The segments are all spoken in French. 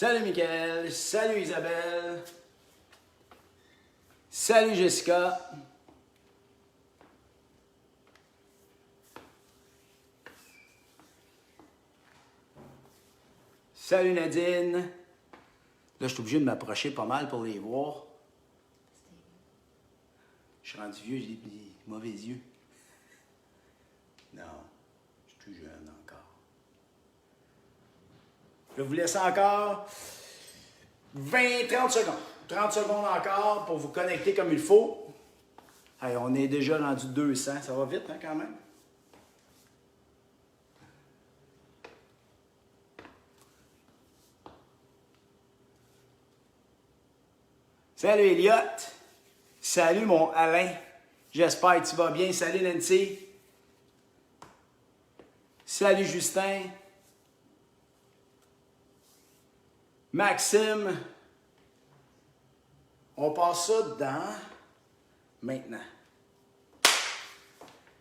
Salut Mickaël, salut Isabelle, salut Jessica. Salut Nadine. Là, je suis obligé de m'approcher pas mal pour les voir. Je suis rendu vieux, j'ai des mauvais yeux. Non, je suis tout jeune encore. Je vais vous laisser encore 20-30 secondes. 30 secondes encore pour vous connecter comme il faut. Hey, on est déjà rendu 200. Ça va vite, hein, quand même? Salut Elliot. Salut mon Alain. J'espère que tu vas bien. Salut Nancy. Salut Justin. Maxime. On passe ça dans maintenant.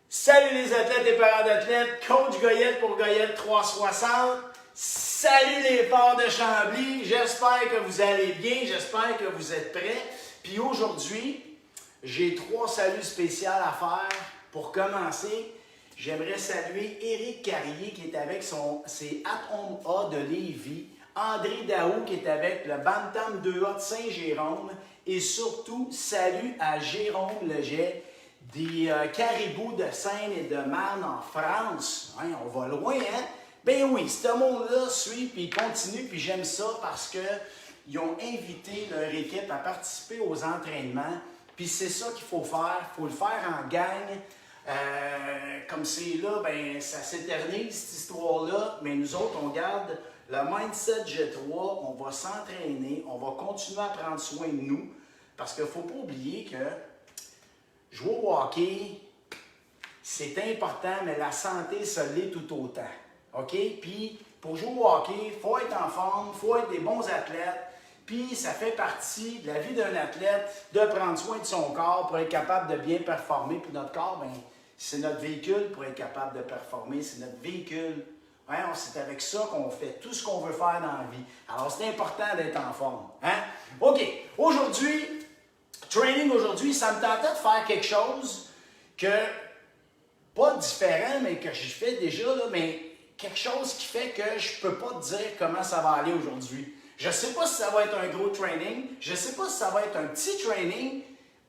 Salut les athlètes et parents d'athlètes. Coach Goyette pour Goyette 360. Salut les ports de Chambly. J'espère que vous allez bien. J'espère que vous êtes prêts. Puis aujourd'hui, j'ai 3 saluts spéciaux à faire. Pour commencer, j'aimerais saluer Éric Carrier qui est avec ses At-Home A de Lévis. André Daou qui est avec le Bantam 2A de Saint-Jérôme. Et surtout, salut à Jérôme Leget des Caribous de Seine et de Marne en France. Hein, on va loin, hein? Ben oui, ce monde-là suit puis continue, puis j'aime ça parce qu'ils ont invité leur équipe à participer aux entraînements. Puis c'est ça qu'il faut faire. Il faut le faire en gang. Comme c'est là, ben ça s'éternise cette histoire-là. Mais nous autres, on garde le mindset G3. On va s'entraîner. On va continuer à prendre soin de nous. Parce qu'il ne faut pas oublier que jouer au hockey, c'est important, mais la santé, ça l'est tout autant. OK? Puis, pour jouer au hockey, il faut être en forme, il faut être des bons athlètes. Puis, ça fait partie de la vie d'un athlète de prendre soin de son corps pour être capable de bien performer. Puis, notre corps, bien, c'est notre véhicule pour être capable de performer. C'est notre véhicule. Hein? C'est avec ça qu'on fait tout ce qu'on veut faire dans la vie. Alors, c'est important d'être en forme. Hein? OK. Aujourd'hui, training aujourd'hui, ça me tentait de faire quelque chose que, pas différent, mais que je fais déjà, là, mais quelque chose qui fait que je ne peux pas te dire comment ça va aller aujourd'hui. Je ne sais pas si ça va être un gros training, je ne sais pas si ça va être un petit training.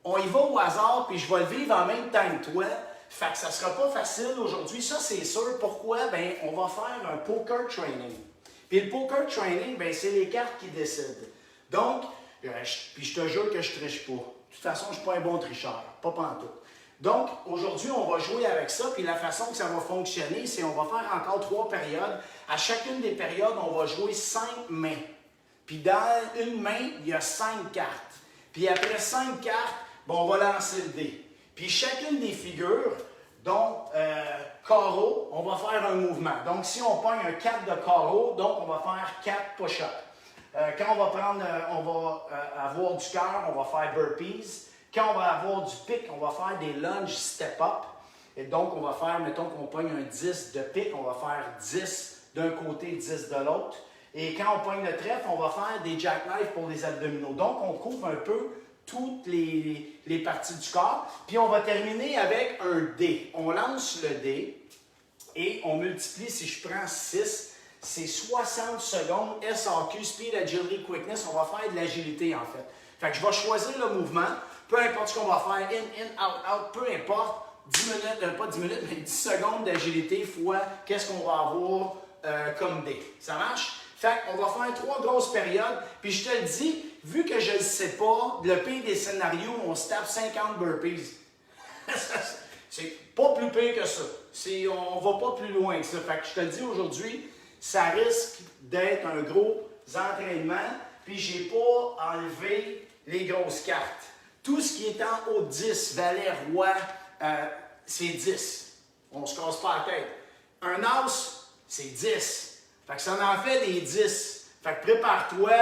On y va au hasard, puis je vais le vivre en même temps que toi. Fait que ça ne sera pas facile aujourd'hui, ça c'est sûr. Pourquoi? Bien, on va faire un poker training. Puis le poker training, bien, c'est les cartes qui décident. Donc, puis je te jure que je ne triche pas. De toute façon, je ne suis pas un bon tricheur, pas pantoute. Donc, aujourd'hui, on va jouer avec ça, puis la façon que ça va fonctionner, c'est qu'on va faire encore 3 périodes. À chacune des périodes, on va jouer 5 mains. Puis dans une main, il y a 5 cartes. Puis après 5 cartes, bon, on va lancer le dé. Puis chacune des figures, donc carreau, on va faire un mouvement. Donc si on pogne un 4 de carreau, donc on va faire 4 push-ups. Quand on va avoir du cœur, on va faire burpees. Quand on va avoir du pic, on va faire des lunges step-up. Et donc, on va faire, mettons qu'on pogne un 10 de pic, on va faire 10 d'un côté, 10 de l'autre. Et quand on pogne le trèfle, on va faire des jackknives pour les abdominaux. Donc, on couvre un peu toutes les parties du corps. Puis, on va terminer avec un dé. On lance le dé et on multiplie, si je prends 6, c'est 60 secondes SAQ, Speed, Agility, Quickness. On va faire de l'agilité, en fait. Fait que je vais choisir le mouvement. Peu importe ce qu'on va faire, in, out, peu importe, 10 minutes, pas 10 minutes, mais 10 secondes d'agilité fois qu'est-ce qu'on va avoir comme dé. Ça marche? Fait qu'on va faire 3 grosses périodes, puis je te le dis, vu que je ne le sais pas, le pire des scénarios, on se tape 50 burpees. C'est pas plus pire que ça. On va pas plus loin que ça. Fait que je te le dis aujourd'hui, ça risque d'être un gros entraînement, puis j'ai pas enlevé les grosses cartes. Tout ce qui est en haut de 10, valet, roi, c'est 10. On ne se casse pas la tête. Un as, c'est 10. Fait que ça en fait des 10. Fait que prépare-toi,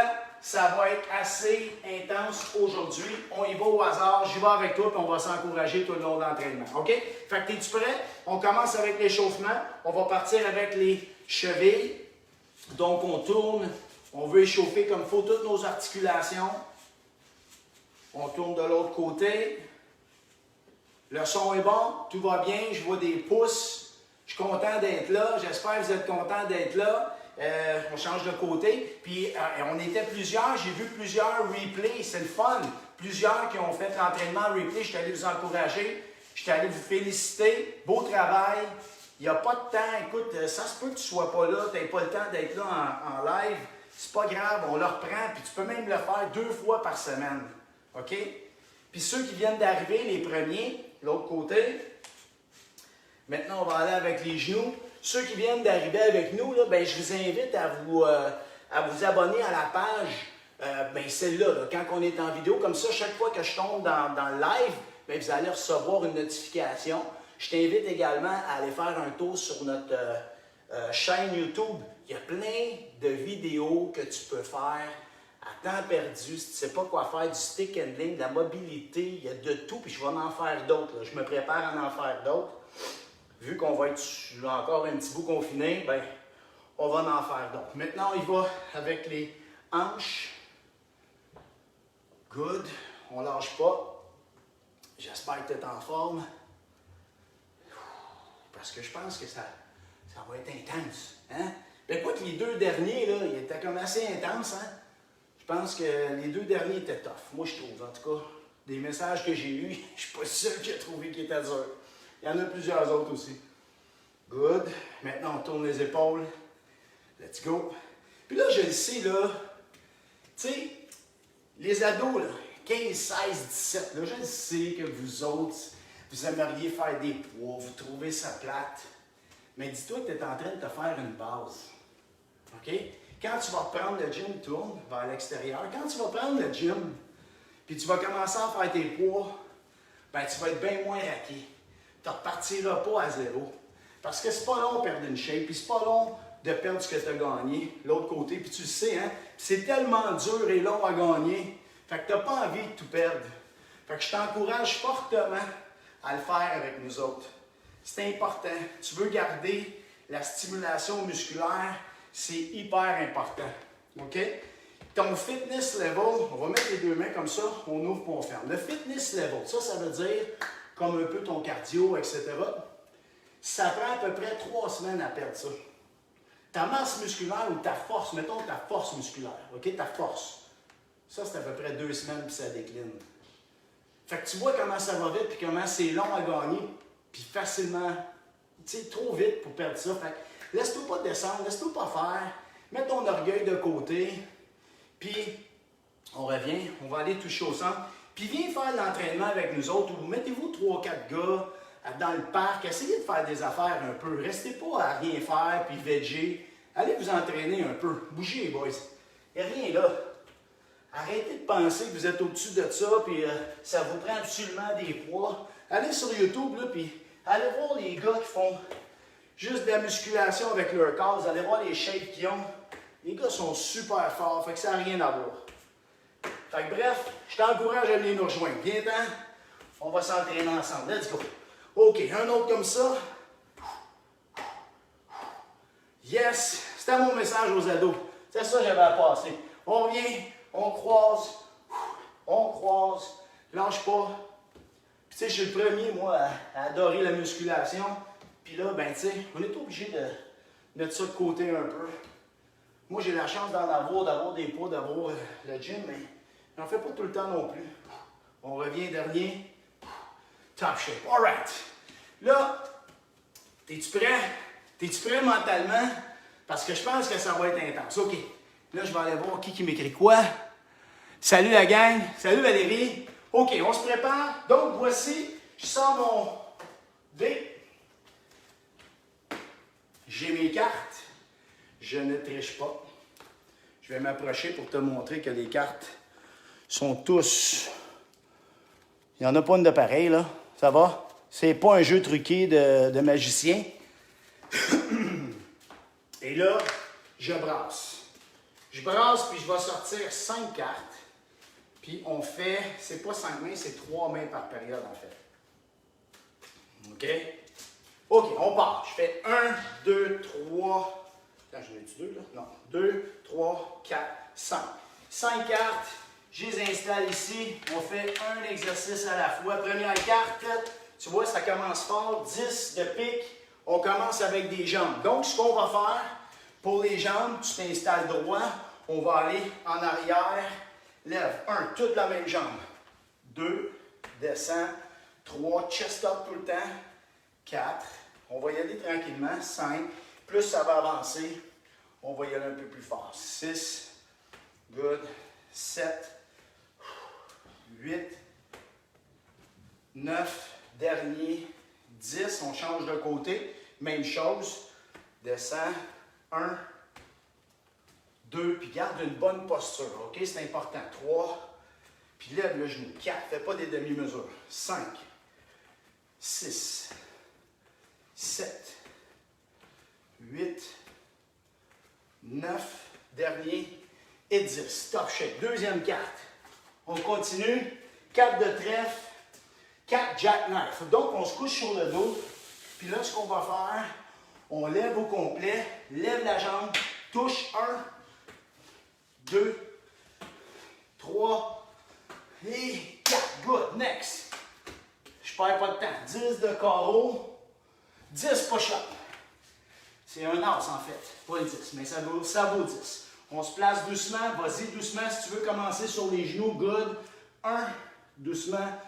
ça va être assez intense aujourd'hui. On y va au hasard, j'y vais avec toi, puis on va s'encourager tout le long de l'entraînement. OK? Fait que es-tu prêt? On commence avec l'échauffement. On va partir avec les chevilles. Donc on tourne On veut échauffer comme il faut toutes nos articulations. On tourne de l'autre côté. Le son est bon, tout va bien, je vois des pouces. Je suis content d'être là. J'espère que vous êtes contents d'être là. On change de côté. Puis on était plusieurs, j'ai vu plusieurs replays, c'est le fun. Plusieurs qui ont fait l'entraînement replay, je suis allé vous encourager, je suis allé vous féliciter. Beau travail. Il n'y a pas de temps. Écoute, ça se peut que tu ne sois pas là, tu n'aies pas le temps d'être là en live. C'est pas grave, on le reprend, puis tu peux même le faire 2 fois par semaine. OK? Puis ceux qui viennent d'arriver, les premiers, l'autre côté, maintenant on va aller avec les genoux. Ceux qui viennent d'arriver avec nous, là, ben, je vous invite à vous abonner à la page, celle-là, là, quand on est en vidéo. Comme ça, chaque fois que je tombe dans le live, ben, vous allez recevoir une notification. Je t'invite également à aller faire un tour sur notre chaîne YouTube. Il y a plein de vidéos que tu peux faire à temps perdu. Si tu ne sais pas quoi faire, du stick handling, de la mobilité, il y a de tout. Puis je vais en faire d'autres. Je me prépare à en faire d'autres. Vu qu'on va être encore un petit bout confiné, ben, on va en faire d'autres. Maintenant, il va avec les hanches. Good. On ne lâche pas. J'espère que tu es en forme. Parce que je pense que ça va être intense. Hein? Ben, quoi que les 2 derniers, là, ils étaient comme assez intenses. Hein? Je pense que les 2 derniers étaient tough. Moi, je trouve. En tout cas, des messages que j'ai eus, je ne suis pas seul qui a trouvé qu'ils étaient durs. Il y en a plusieurs autres aussi. Good. Maintenant, on tourne les épaules. Let's go. Puis là, je le sais, là, tu sais, les ados, là, 15, 16, 17, là, je le sais que vous autres, vous aimeriez faire des poids, vous trouvez ça plate. Mais dis-toi que tu es en train de te faire une base. OK? Quand tu vas reprendre le gym, tourne vers l'extérieur. Quand tu vas prendre le gym, puis tu vas commencer à faire tes poids, ben tu vas être bien moins raqué. Tu ne repartiras pas à zéro. Parce que c'est pas long de perdre une shape, puis c'est pas long de perdre ce que tu as gagné, l'autre côté. Puis tu le sais, hein? C'est tellement dur et long à gagner, fait que tu n'as pas envie de tout perdre. Fait que je t'encourage fortement à le faire avec nous autres. C'est important. Tu veux garder la stimulation musculaire, c'est hyper important. OK? Ton fitness level, on va mettre les 2 mains comme ça, on ouvre et on ferme. Le fitness level, ça veut dire comme un peu ton cardio, etc. Ça prend à peu près 3 semaines à perdre ça. Ta masse musculaire ou ta force, mettons ta force musculaire, OK? Ta force. Ça, c'est à peu près 2 semaines puis ça décline. Fait que tu vois comment ça va vite puis comment c'est long à gagner puis facilement, tu sais, trop vite pour perdre ça. Fait que laisse-toi pas descendre, laisse-toi pas faire. Mets ton orgueil de côté. Puis, on revient, on va aller toucher au centre. Puis, viens faire l'entraînement avec nous autres. Ou mettez-vous 3-4 gars dans le parc. Essayez de faire des affaires un peu. Restez pas à rien faire puis veger. Allez vous entraîner un peu. Bougez, les boys. Il n'y a rien là. Arrêtez de penser que vous êtes au-dessus de ça puis ça vous prend absolument des poids. Allez sur YouTube, là, puis allez voir les gars qui font juste de la musculation avec leur corps. Vous allez voir les shapes qu'ils ont. Les gars sont super forts, fait que ça n'a rien à voir. Fait que bref, je t'encourage à venir nous rejoindre. Viens-t'en, on va s'entraîner ensemble. Let's go. OK, un autre comme ça. Yes, c'était mon message aux ados. C'est ça que j'avais à passer. On revient, on croise, lâche pas. Puis tu sais, je suis le premier, moi, à adorer la musculation. Puis là, ben tu sais, on est obligé de mettre ça de côté un peu. Moi, j'ai la chance d'en avoir, d'avoir des poids, d'avoir le gym, mais j'en fais pas tout le temps non plus. On revient dernier. Top shape. All right. Là, es-tu prêt? Es-tu prêt mentalement? Parce que je pense que ça va être intense. OK. Là, je vais aller voir qui m'écrit quoi. Salut la gang. Salut Valérie. OK, on se prépare. Donc, voici, je sors mon dé. J'ai mes cartes. Je ne triche pas. Je vais m'approcher pour te montrer que les cartes sont tous... Il n'y en a pas une de pareille, là. Ça va? C'est pas un jeu truqué de magicien. Et là, je brasse. Je brasse, puis je vais sortir 5 cartes. Puis on fait, c'est pas 5 mains, c'est 3 mains par période, en fait. OK? OK, on part. Je fais 1, 2, 3, Attends, j'en ai-tu deux là? Non. 2, 3, 4, 5. 5 cartes, je les installe ici. On fait un exercice à la fois. Première carte, tu vois, ça commence fort. 10 de pique. On commence avec des jambes. Donc, ce qu'on va faire pour les jambes, tu t'installes droit. On va aller en arrière. Lève. 1, toute la même jambe. 2, descend. 3, chest up tout le temps. 4, on va y aller tranquillement. 5, plus ça va avancer, on va y aller un peu plus fort. 6, good. 7, 8, 9, dernier. 10, on change de côté. Même chose. Descend. 1, 2, puis garde une bonne posture. OK, c'est important. 3, puis lève le genou. 4, fais pas des demi-mesures. 5, 6, 7, 8, 9, dernier, et 10. Stop shake. Deuxième carte. On continue. 4 de trèfle, 4 jackknife. Donc, on se couche sur le dos. Puis là, ce qu'on va faire, on lève au complet, lève la jambe, touche 1, 2, 3 et 4. Good. Next. Je perds pas de temps. 10 de carreau, 10 push-up. C'est un as en fait, pas le 10, mais ça vaut 10. On se place doucement, vas-y doucement si tu veux commencer sur les genoux, good. 1, doucement,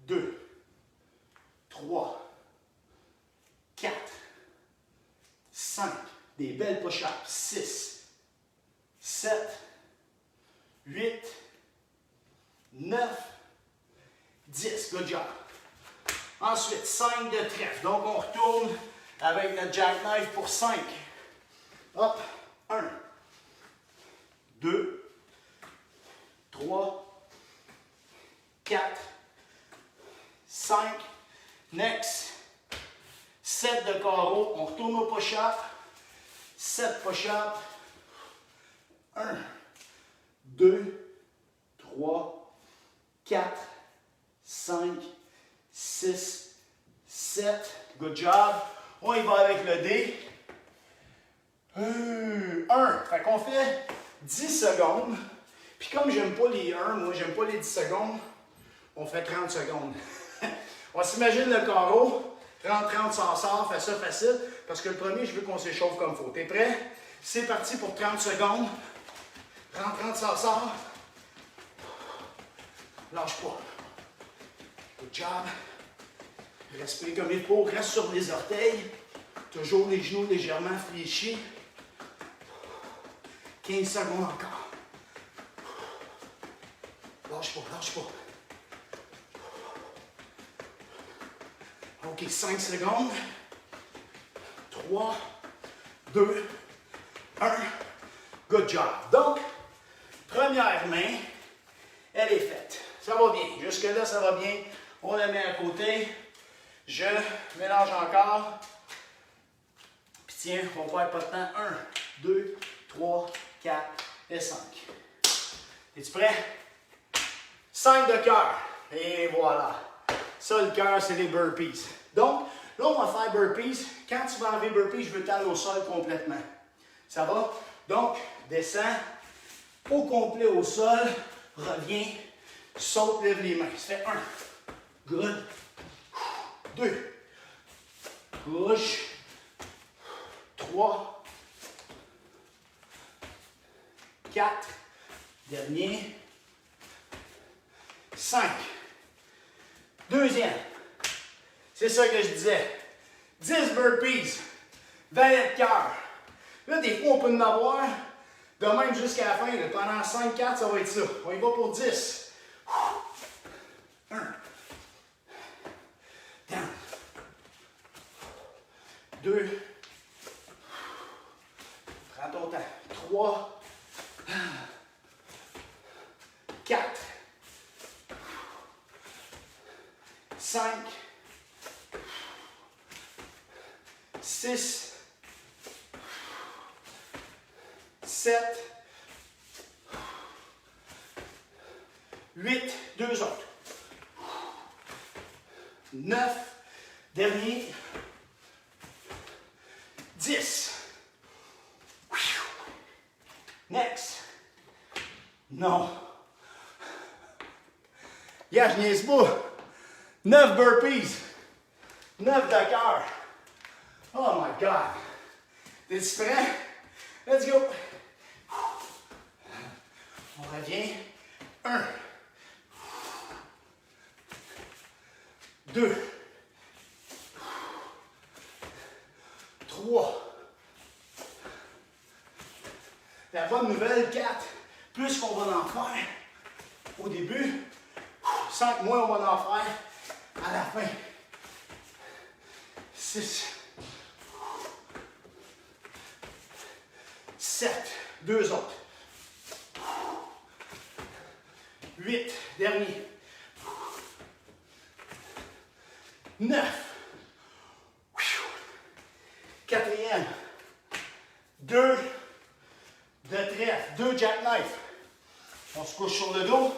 2, 3, 4, 5, des belles push-ups, 6, 7, 8, 9, 10, good job. Ensuite, 5 de trèfle. Donc, on retourne avec notre jackknife pour 5. Hop, 1, 2, 3, 4, 5. Next. 7 de carreau. On retourne au push-up. 7 push-up. 1, 2, 3, 4, 5, 6, 7. Good job. On y va avec le D. 1. Fait qu'on fait 10 secondes. Puis comme j'aime pas les 1, moi j'aime pas les 10 secondes, on fait 30 secondes. On s'imagine le carreau. 30, ça en sort, fait ça facile. Parce que le premier, je veux qu'on s'échauffe comme il faut. T'es prêt? C'est parti pour 30 secondes. 30, ça en sort. Lâche pas. Good job. Respire comme il faut, reste sur les orteils. Toujours les genoux légèrement fléchis. 15 secondes encore. Lâche pas, lâche pas. OK, 5 secondes. 3, 2, 1. Good job. Donc, première main, elle est faite. Ça va bien. Jusque-là, ça va bien. On la met à côté. Je mélange encore. Puis tiens, on va perdre pas de temps. 1, 2, 3, 4 et 5. Es-tu prêt? 5 de cœur. Et voilà. Ça, le cœur, c'est les burpees. Donc, là, on va faire burpees. Quand tu vas enlever burpees, je veux t'aller au sol complètement. Ça va? Donc, descends au complet au sol. Reviens. Saute, lève les mains. Ça fait 1. Good. 2. Push. 3. 4. Dernier. 5. Deuxième. C'est ça que je disais. 10 burpees. Valet de cœur. Là, des fois, on peut en avoir de même jusqu'à la fin. Là, pendant 5-4, ça va être ça. On y va pour 10. 1. Down. 2. Prends ton temps. 3. 4. 5. 6. 7. 8. Deux autres. 9. Dernier. 10. Non. Yeah, je niaise pas. 9 burpees. 9 de cœur. Oh my God. T'es-tu prêt? Let's go. On revient. 1. 2. 3. La bonne nouvelle, 4. Plus qu'on va en faire au début, 5 moins on va en faire à la fin. 6. 7. 2 autres. 8. Dernier. 9. Quatrième. 2 de trèfle. 2 jackknife. On se couche sur le dos.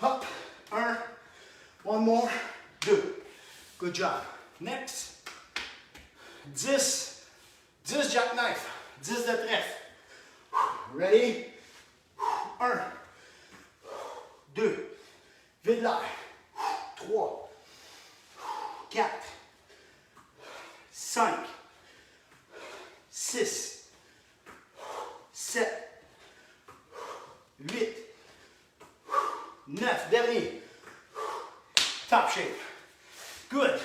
Hop. 1. One more. 2. Good job. Next. 10. 10 jackknife. 10 de trèfle. Ready? 1. 2. Vide l'air. 3. 4. 5. 6. 7. 8. 9. Dernier. Top shape. Good.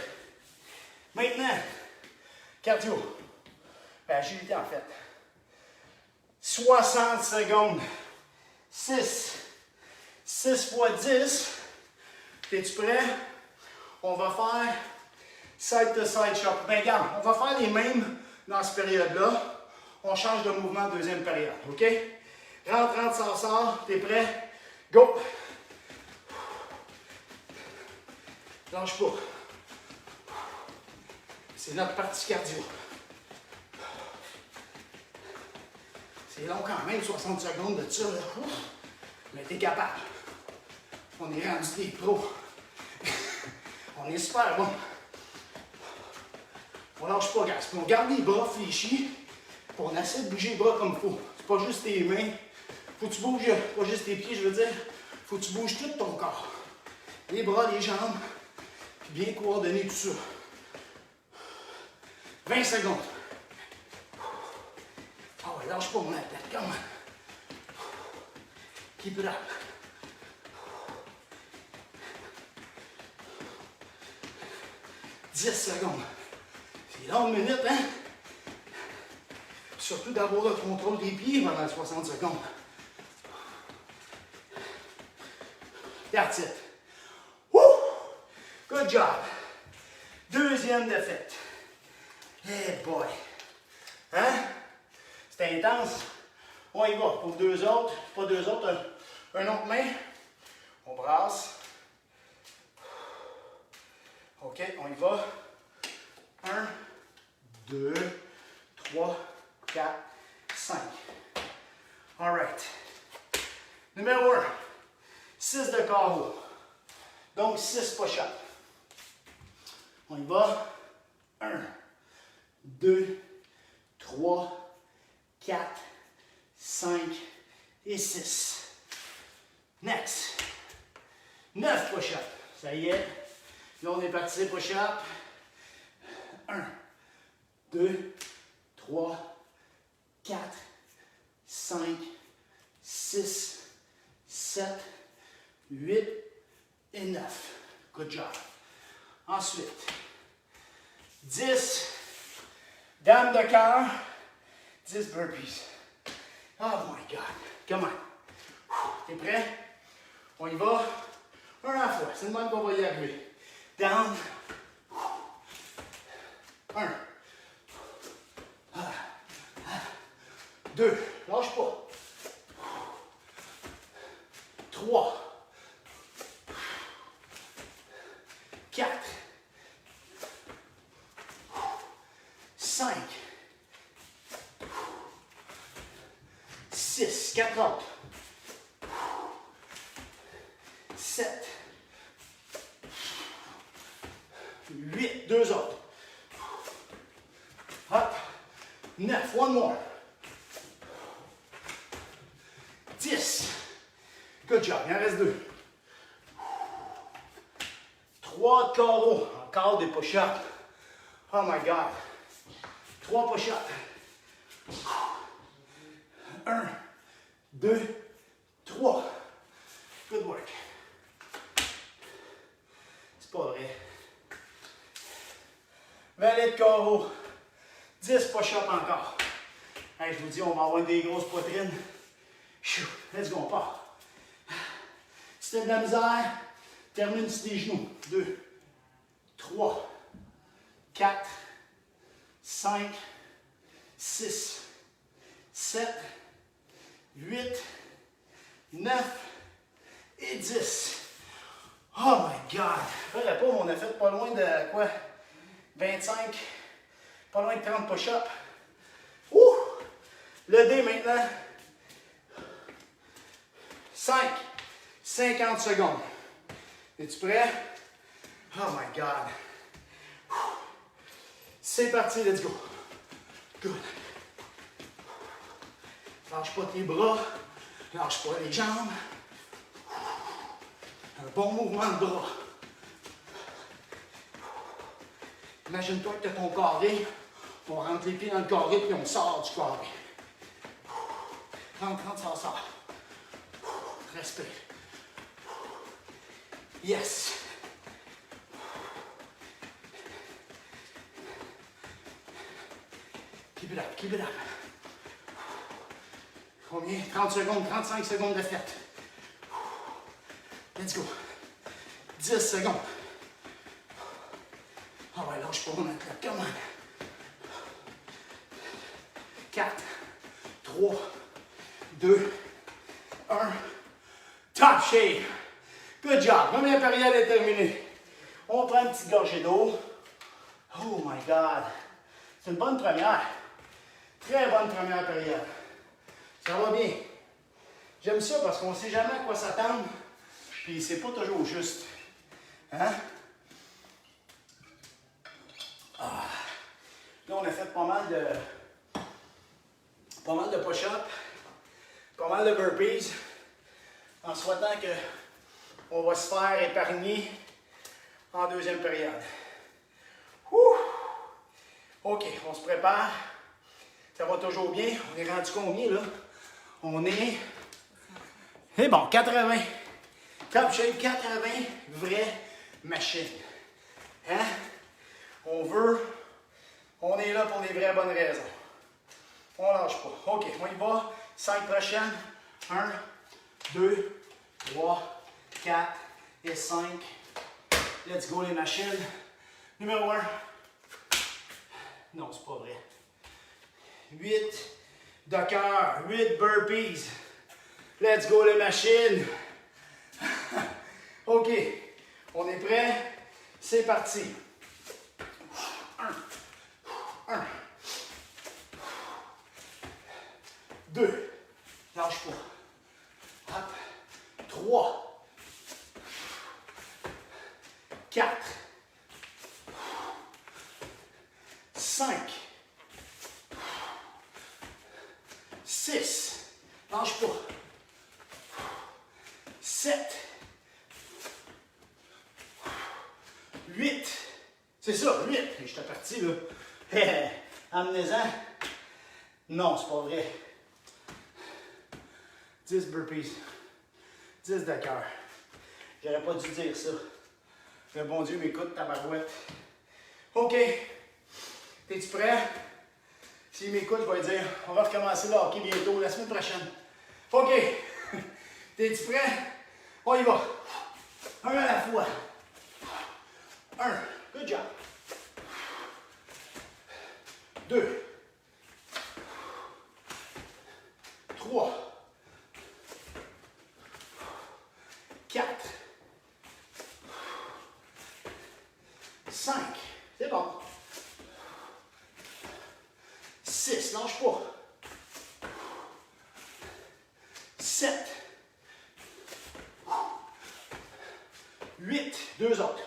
Maintenant, cardio. Agilité en fait. 60 secondes. 6. 6 fois 10. Es-tu prêt? On va faire side to side shot. Ben regarde, on va faire les mêmes dans cette période-là. On change de mouvement deuxième période. OK? Rentre, rentre, sort. T'es prêt? Go! Lâche pas. C'est notre partie cardio. C'est long quand même, 60 secondes de ça. Là. Mais t'es capable. On est rendu des pros. On est super bon. On lâche pas, gars. On garde les bras fléchis. Puis on essaie de bouger les bras comme il faut. C'est pas juste tes mains. Faut que tu bouges, pas juste tes pieds, je veux dire. Faut que tu bouges tout ton corps. Les bras, les jambes. Puis bien coordonner tout ça. 20 secondes. Ah ouais, lâche pas mon athlète. Come on. Keep it up. « 10 secondes. C'est long de minute, hein? Surtout d'avoir le contrôle des pieds pendant 60 secondes. That's it. Woo! Good job. Deuxième défaite. Hey boy. Hein? C'est intense. On y va. Pour 2 autres. Pas 2 autres. Un autre main. On brasse. OK, on y va. 1, 2, 3, 4, 5. All right. Numéro 1. 6 de carreau. Donc 6 push-ups. On y va. 1, 2, 3, 4, 5 et 6. Next. 9 push-ups. Ça y est. Là, on est parti, push-up. 1, 2, 3, 4, 5, 6, 7, 8 et 9. Good job. Ensuite, 10 dames de cœur, 10 burpees. Oh my God. Come on. T'es prêt? On y va. Un à la fois. C'est le même qu'on va y arriver. Down. 1. 2. Lâche pas. 3. 4. 5. 6. 4 autres. 7. 8, 2 autres. Hop. 9, one more. 10. Good job. Il en reste 2. 3 de carreau. Encore des push-ups. Oh my God. 3 push-ups. 1, 2, 3. Good work. C'est pas vrai. Valet de carreau. 10 push-ups encore. Hey, je vous dis, on va avoir des grosses poitrines. Let's go, on part. Si t'as de la misère, termine sur tes genoux. 2, 3, 4, 5, 6, 7, 8, 9 et 10. Oh my God! Faudrait pas, on a fait pas loin de quoi? 25, pas loin de 30 push-ups. Ouh! Le dé maintenant. 5, 50 secondes. Es-tu prêt? Oh my God! C'est parti, let's go. Good. Lâche pas tes bras, lâche pas les jambes. Un bon mouvement de bras. Imagine-toi que tu as ton carré. On rentre les pieds dans le carré puis on sort du carré. Rentre, rentre, ça sort. Respire. Yes. Keep it up, keep it up. Combien? 30 secondes, 35 secondes de fête. Let's go. 10 secondes. Ah ouais, lâche pas, on est là. Come on. 4, 3, 2, 1. Top shape. Good job. Première période est terminée. On prend une petite gorgée d'eau. Oh my God. C'est une bonne première. Très bonne première période. Ça va bien. J'aime ça parce qu'on ne sait jamais à quoi s'attendre. Puis c'est pas toujours juste. Hein? Ah. Là, on a fait pas mal de push-ups, pas mal de burpees, en souhaitant qu'on va se faire épargner en deuxième période. Ouh. OK, on se prépare. Ça va toujours bien. On est rendu combien là? On est... C'est bon, 80. Top shape, 80, vraie machine. Hein? On est là pour les vraies bonnes raisons. On lâche pas. OK, on y va. 5 prochaines. 1, 2, 3, 4 et 5. Let's go les machines. Numéro 1. Non, c'est pas vrai. 8 de cœur. 8 burpees. Let's go les machines. OK, on est prêt? C'est parti. 1, 2, lâche pas. Hop. 3, 4, 5, 6, lâche pas. 7, 8, c'est ça, 8. J'étais parti là. Amenez-en. Non, c'est pas vrai. 10 burpees. 10 de cœur. J'aurais pas dû dire ça. Le bon Dieu m'écoute, tabarouette. OK. T'es-tu prêt? S'il m'écoute, je vais lui dire, on va recommencer le hockey bientôt, la semaine prochaine. OK. T'es-tu prêt? On y va. Un à la fois. 1. Good job. 2. 3. 4. 5. C'est bon. 6. Lâche pas. 7. 8. 2 autres.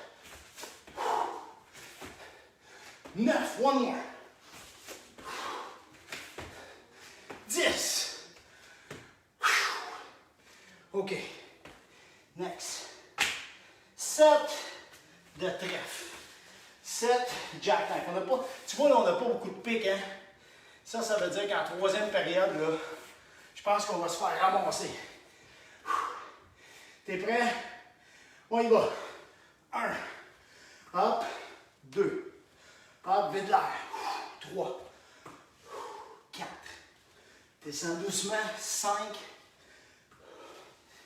9. One more. 10. OK. Next. 7 de trèfle. 7 jackknife. On n'a pas, tu vois, là, on n'a pas beaucoup de pics, hein? Ça veut dire qu'en troisième période, là, je pense qu'on va se faire ramasser. T'es prêt? On y va. 1. Hop. 2. Hop, vide l'air. 3. 4. Descends doucement. 5.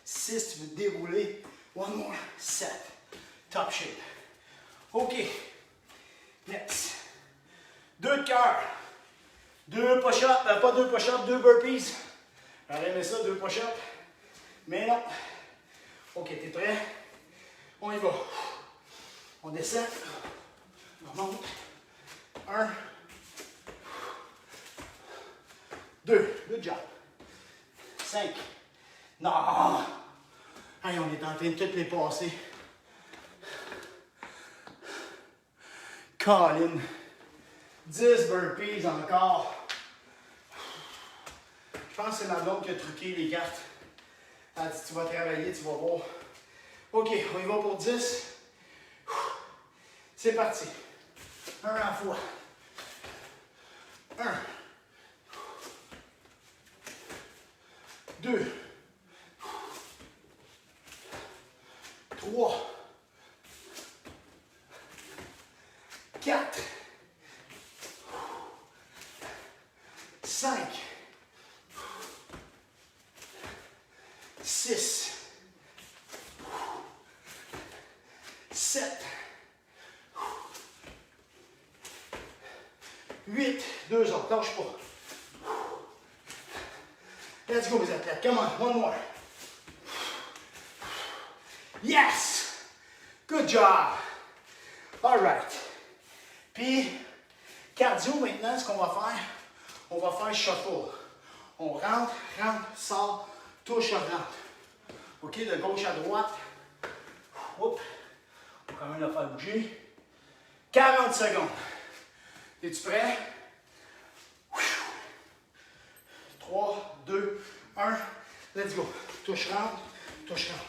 6, tu veux te dérouler. One more. 7. Top shape. OK. Next. 2 de cœur. 2 push-ups. Pas 2 push-ups, 2 burpees. J'aurais aimé ça, 2 push-ups. Mais non. OK, t'es prêt? On y va. On descend. On monte. 1. 2. Good job. 5. Non! Hey, on est en train de toutes les passer. Colin. 10 burpees encore. Je pense que c'est ma blonde qui a truqué les cartes. Elle a dit, tu vas travailler, tu vas voir. OK, on y va pour 10. C'est parti. 1 à la fois. 1. 2. 3. 4. 5. 6. 7. 8. 2 autres. Lâche pas. Let's go, mes athlètes. Come on. One more. Yes! Good job! All right. Puis, cardio maintenant, ce qu'on va faire, on va faire shuffle. On rentre, sort, touche, rentre. OK, de gauche à droite. Oups. On va quand même la faire bouger. 40 secondes. Es-tu prêt? 3, 2, 1. Let's go. Touche, rentre, touche, rentre.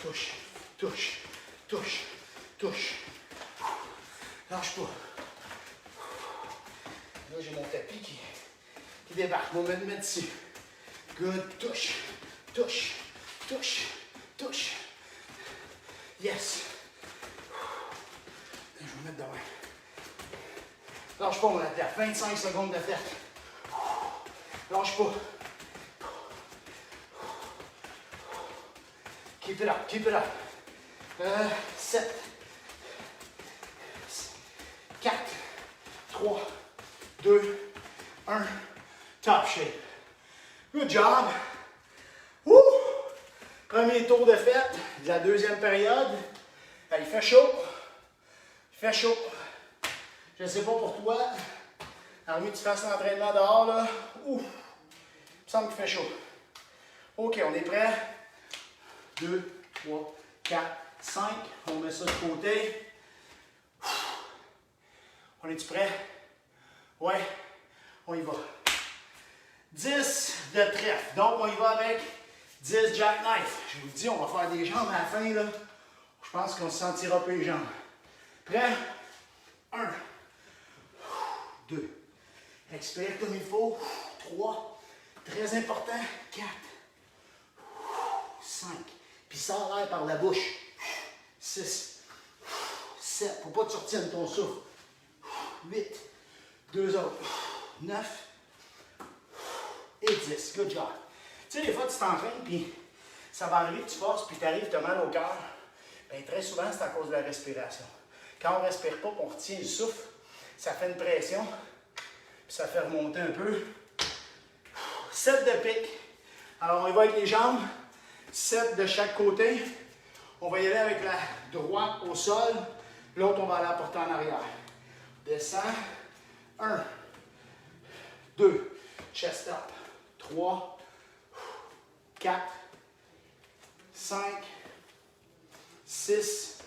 Touche, touche, touche, touche. Lâche pas. Là, j'ai mon tapis qui débarque. On va me mettre dessus. Good. Touche, touche, touche, touche. Yes. Je vais me mettre devant. Lâche pas, mon athlète. 25 secondes d'athlète. Lâche pas. Keep it up, keep it up. 7, 4, 3, 2, 1. Top shape. Good job. Woo! Premier tour de fête de la deuxième période. Il fait chaud. Il fait chaud. Je ne sais pas pour toi. Alors, mieux que tu fasses l'entraînement dehors, là. Ouf! Il me semble qu'il fait chaud. OK, on est prêt? 2, 3, 4, 5. On met ça de côté. On est-tu prêt? Ouais, on y va. 10 de trèfle. Donc, on y va avec 10 jackknife. Je vous dis, on va faire des jambes à la fin, là. Je pense qu'on se sentira peu les jambes. Prêt? 1, 2. Expire comme il faut. 3. Très important. 4. 5. Puis sors l'air par la bouche. 6. 7. Faut pas que tu retiennes ton souffle. 8. 2 autres. 9. Et 10. Good job. Tu sais, des fois, tu t'entraînes, puis ça va arriver que tu forces, puis tu arrives, tu as mal au cœur. Bien, très souvent, c'est à cause de la respiration. Quand on ne respire pas, on retient le souffle, ça fait une pression, puis ça fait remonter un peu. 7 de pique. Alors, on y va avec les jambes. 7 de chaque côté. On va y aller avec la droite au sol. L'autre, on va la porter en arrière. Descends. 1, 2, chest up. 3, 4, 5, 6,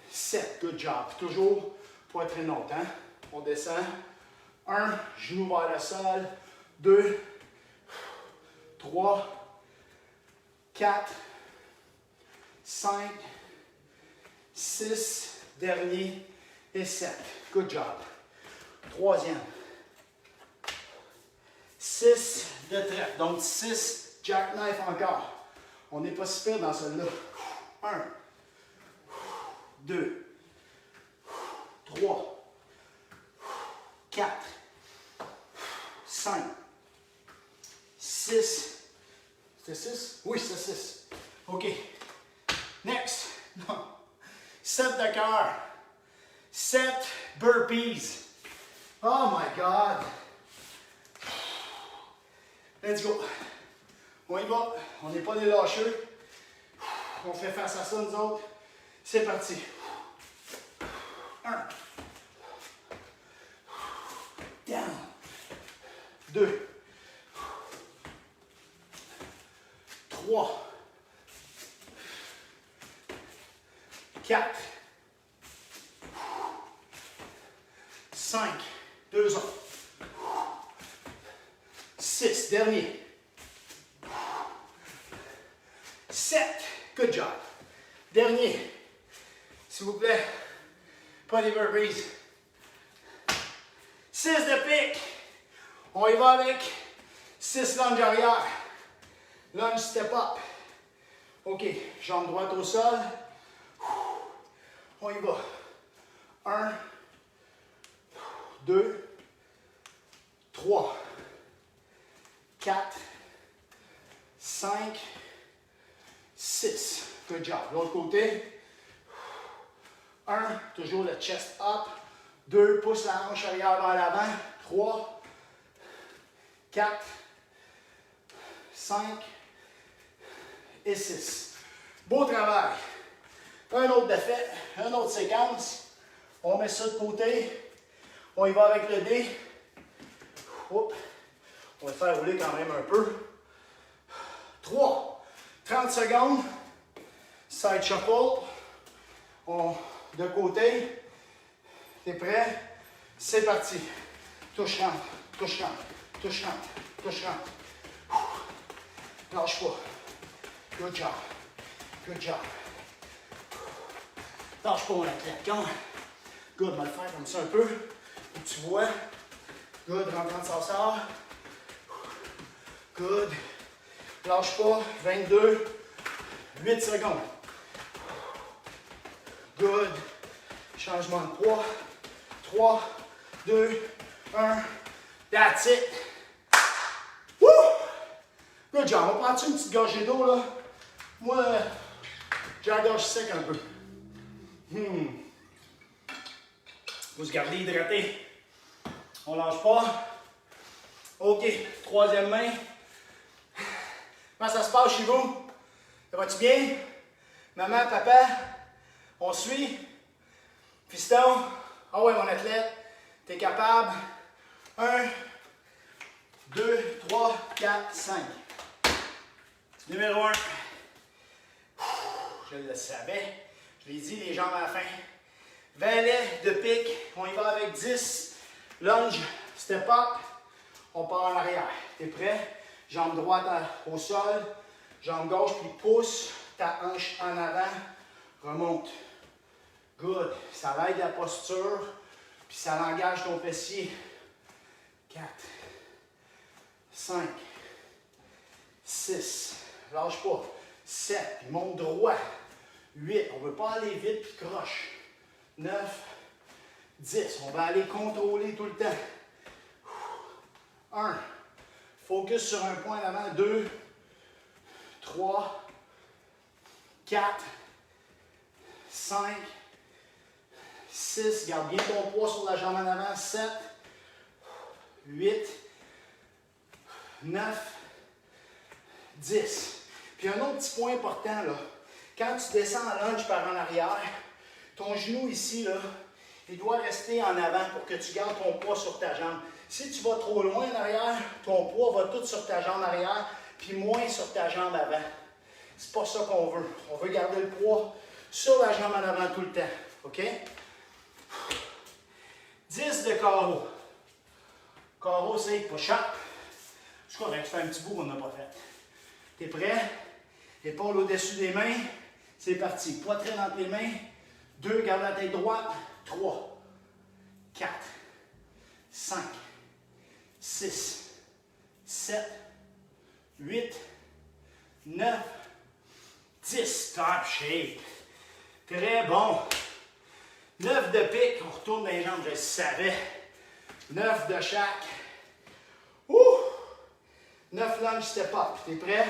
7. Good job. Toujours poitrine haute. Hein? On descend. 1, genou vers le sol. 2, 3, 4, 5, 6, dernier, et 7. Good job. Troisième. 6 de trèfle. Donc 6 jackknife encore. On n'est pas si pire dans celui-là. 1, 2, 3, 4, 5, 6. C'était 6? Oui, c'est 6. OK. Next. 7 de cœur. 7 burpees. Oh my God. Let's go. On y va. On n'est pas des lâcheux. On fait face à ça, nous autres. C'est parti. 1. Down. 2. 3. 4. 5. 2 autres. 6. Dernier. 7. Good job. Dernier. S'il vous plaît. Pas des burpees. 6 de pique. On y va avec 6 lunges arrière. Lunge step up. OK. Jambe droite au sol. On y va. 1, 2, 3, 4, 5, 6. Good job. L'autre côté. 1, toujours le chest up. 2, pousse la hanche arrière vers l'avant. 3, 4, 5 et 6. Beau travail. Un autre défait, une autre séquence. On met ça de côté. On y va avec le dé. Oups. On va le faire rouler quand même un peu. 3. 30 secondes. Side shuffle. De côté. T'es prêt? C'est parti. Touche rentre, touche rentre, touche rentre, touche rentre. Lâche pas. Good job. Good job. Lâche pas mon athlète. Come on. Good, on va le faire comme ça un peu. Pour que tu vois. Good, rentrant de sort. Good. Lâche pas. 22. 8 secondes. Good. Changement de poids. 3, 2, 1. That's it. Woo! Good job. On va prendre une petite gorgée d'eau là. Moi, j'ai la gorge sec un peu. Faut se garder hydraté. On lâche pas. OK. Troisième main. Comment ça se passe chez vous? Ça va-tu bien? Maman, papa? On suit? Fiston? Ah ouais, mon athlète. T'es capable? 1, 2, 3, 4, 5. Numéro 1. Je le savais. Je l'ai dit, les jambes à la fin. Valet de pique. On y va avec 10. Lunge, step up. On part en arrière. T'es prêt? Jambe droite au sol. Jambe gauche, puis pousse ta hanche en avant. Remonte. Good. Ça aide la posture. Puis ça engage ton fessier. 4, 5, 6. Lâche pas. 7. Puis monte droit. 8. On ne veut pas aller vite puis croche. 9, 10. On va aller contrôler tout le temps. 1. Focus sur un point d'avant. 2, 3, 4, 5, 6. Garde bien ton poids sur la jambe en avant. 7, 8, 9, 10. Puis un autre petit point important, là. Quand tu descends en lunge par en arrière, ton genou ici, là, il doit rester en avant pour que tu gardes ton poids sur ta jambe. Si tu vas trop loin en arrière, ton poids va tout sur ta jambe arrière, puis moins sur ta jambe avant. C'est pas ça qu'on veut. On veut garder le poids sur la jambe en avant tout le temps. OK? 10 de carreau. Carreau, c'est push-up. C'est correct, ça fait un petit bout qu'on n'a pas fait. T'es prêt? Épaule au-dessus des mains. C'est parti. Poitrine entre les mains. 2, garde la tête droite. 3, 4, 5, 6, 7, 8, 9, 10. Top shape. Très bon. 9 de pique. On retourne les jambes, je le savais. 9 de chaque. Ouh! 9 lunge step up. T'es prêt?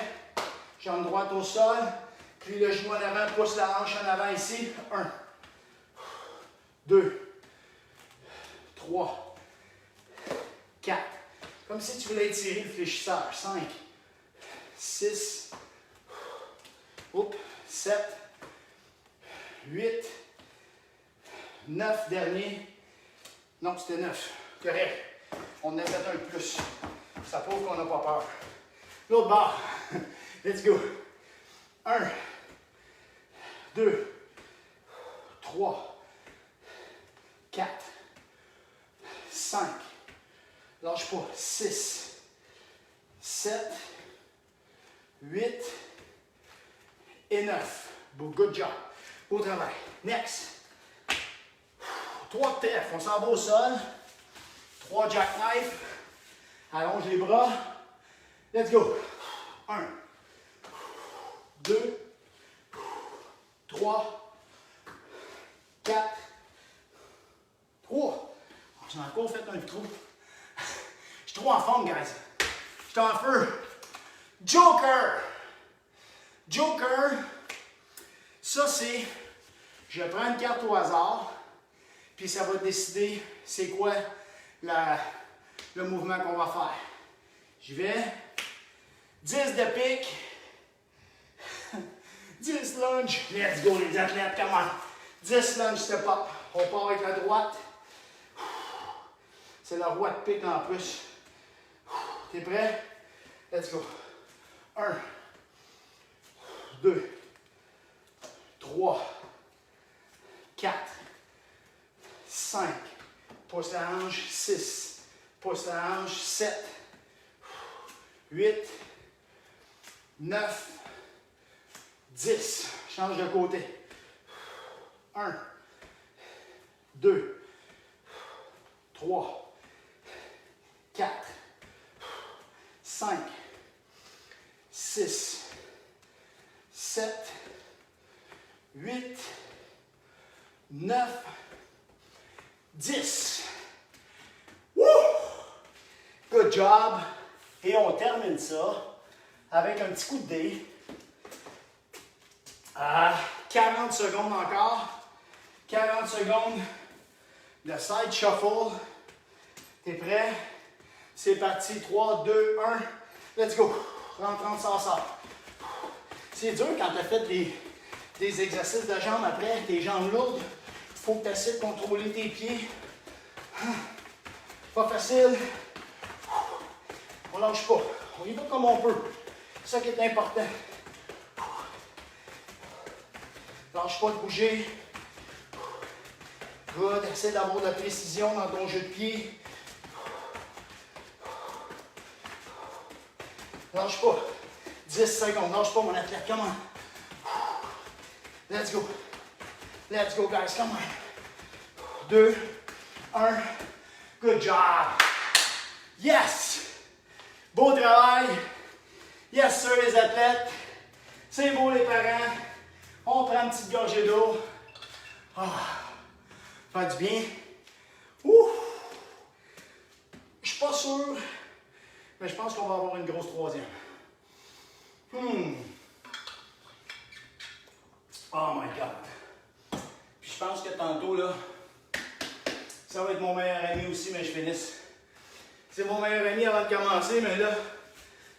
Jambe droite au sol. Plie le genou en avant, pousse la hanche en avant ici. 1, 2, 3, 4. Comme si tu voulais étirer le fléchisseur. 5, 6, 7, 8, 9, dernier. Non, c'était 9. Correct. On en a fait un de plus. Ça prouve qu'on n'a pas peur. L'autre barre. Let's go. 1, 2, 3, 4, 5. Lâche pas. 6, 7, 8 et 9. Good job. Beau travail. Next. 3 TF. On s'en va au sol. 3 jackknife. Allonge les bras. Let's go. 1, 2, 3, 4, 3. J'ai encore fait un trou. Je suis trop en forme, guys. Je suis en feu. Joker. Joker. Ça, c'est... Je prends une carte au hasard. Puis ça va décider c'est quoi le mouvement qu'on va faire. J'y vais. 10 de pique. 10 lunge. Let's go les athlètes, come on. 10 lunge step up. On part avec la droite. C'est la roi de pique en plus. T'es prêt? Let's go. 1, 2, 3, 4, 5. Pousse la hanche. 6. Pousse la hanche. 7. 8. 9. 10. Change de côté. 1, 2, 3, 4, 5, 6, 7, 8, 9, 10. Woo! Good job. Et on termine ça avec un petit coup de dé. 40 secondes encore. 40 secondes de side shuffle. T'es prêt? C'est parti. 3, 2, 1. Let's go. Rentre, rentre, sort. C'est dur quand tu as fait des exercices de jambes après, tes jambes lourdes. Il faut que tu essaies de contrôler tes pieds. Pas facile. On lâche pas. On y va comme on peut. C'est ça qui est important. Lâche pas de bouger. Good. Essaie d'avoir de la précision dans ton jeu de pied. Lâche pas. 10 secondes. Lâche pas, mon athlète. Come on. Let's go. Let's go, guys. Come on. 2, 1. Good job. Yes. Beau travail. Yes, sir, les athlètes. C'est beau, les parents. On prend une petite gorgée d'eau. Fait du bien. Ouh. Je suis pas sûr, mais je pense qu'on va avoir une grosse troisième. Oh my God. Puis je pense que tantôt, là, ça va être mon meilleur ami aussi, mais je finisse. C'est mon meilleur ami avant de commencer, mais là,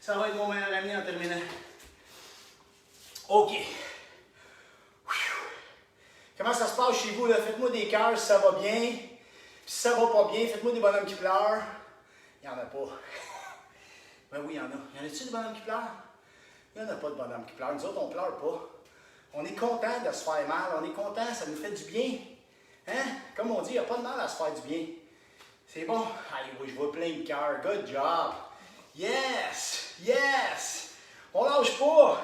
ça va être mon meilleur ami en terminant. OK. Comment ça se passe chez vous, là? Faites-moi des cœurs si ça va bien. Puis si ça va pas bien, faites-moi des bonhommes qui pleurent. Il n'y en a pas. Ben oui, il y en a. Y en a-t-il des bonhommes qui pleurent? Il n'y en a pas de bonhommes qui pleurent. Nous autres, on pleure pas. On est content de se faire mal. On est content, ça nous fait du bien. Hein? Comme on dit, il n'y a pas de mal à se faire du bien. C'est bon? Allez, oui, je vois plein de cœurs. Good job. Yes! Yes! On lâche pas.